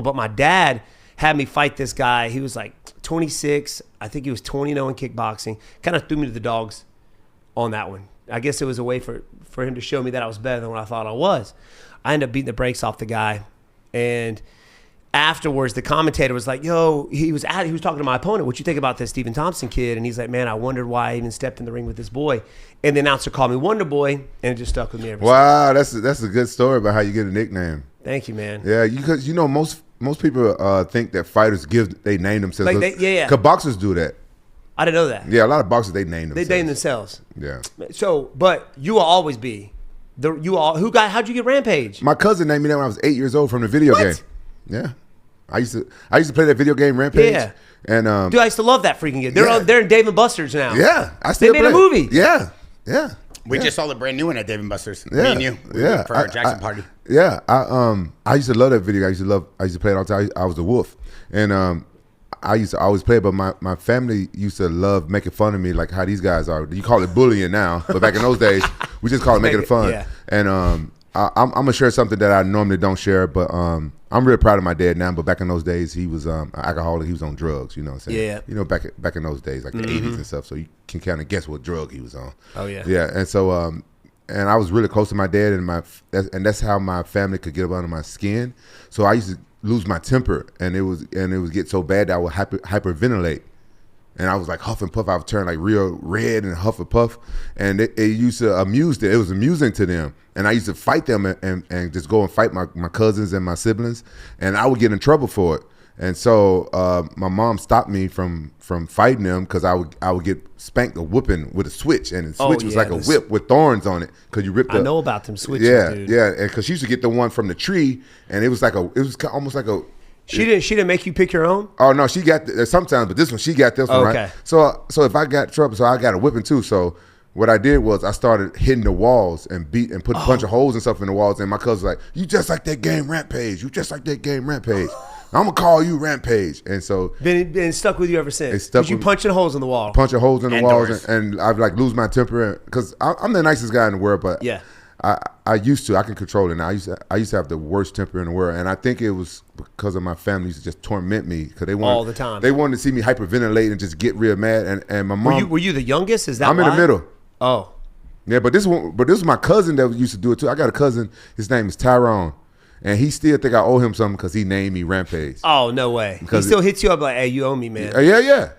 But my dad had me fight this guy. He was like 26. I think he was 20-0 in kickboxing. Kind of threw me to the dogs on that one. I guess it was a way for him to show me that I was better than what I thought I was. I ended up beating the brakes off the guy. And afterwards, the commentator was like, yo, he was talking to my opponent. What you think about this Stephen Thompson kid? And he's like, man, I wondered why I even stepped in the ring with this boy. And the announcer called me Wonderboy, and it just stuck with me ever since. Wow, that's a good story about how you get a nickname. Thank you, man. Yeah, because most people think that fighters they name themselves. Like because boxers do that. I didn't know that. Yeah, a lot of boxers they name themselves. They name themselves. Yeah. So, but you will always be how'd you get Rampage? My cousin named me that when I was 8 years old from the video game. Yeah. I used to play that video game Rampage. Yeah. And dude, I used to love that freaking game. They're in Dave & Buster's now. Yeah. They made a movie. Yeah. Yeah. We just saw the brand new one at Dave & Buster's. Yeah. Me and you. Yeah. For our Jaxxon party. Yeah. I used to love that video. I used to play it all the time. I was a wolf. And I used to always play it, but my family used to love making fun of me, like how these guys are. You call it bullying now, but back in those days, we just call it making it fun. Yeah. And I'm gonna share something that I normally don't share, but I'm really proud of my dad now. But back in those days, he was an alcoholic. He was on drugs. You know what I'm saying? Yeah. You know, back in those days, like the 80s and stuff. So you can kind of guess what drug he was on. Oh yeah. Yeah. And so and I was really close to my dad, and that's how my family could get up under my skin. So I used to lose my temper, and it was get so bad that I would hyperventilate, and I was like huff and puff. I would turn like real red and huff and puff, and it used to amuse them. It was amusing to them, and I used to fight them and just go and fight my cousins and my siblings, and I would get in trouble for it. And so my mom stopped me from fighting them because I would get spanked or whooping with a switch, and the switch was like a whip with thorns on it because you ripped. I know about them switches. Yeah, dude. yeah, and because she used to get the one from the tree, and it was almost like a. She didn't make you pick your own. Oh no, she got sometimes, but this one she got this one, okay. Right. So if I got trouble, so I got a whipping too. So what I did was I started hitting the walls and put a bunch of holes and stuff in the walls, and my cousin was like, "You just like that game Rampage. You just like that game Rampage." I'm gonna call you Rampage, and so been stuck with you ever since. You punching holes in the wall, punching holes in the walls, and I'd like lose my temper because I'm the nicest guy in the world, but yeah, I used to. I can control it now. I used to have the worst temper in the world, and I think it was because of my family used to just torment me because they wanted all the time. They wanted to see me hyperventilate and just get real mad. And my mom. Were you the youngest? Is that I'm why? in the middle. Oh, yeah, but this was my cousin that used to do it too. I got a cousin. His name is Tyrone. And he still think I owe him something because he named me Rampage. Oh, no way. He still hits you up like, hey, you owe me, man. Yeah.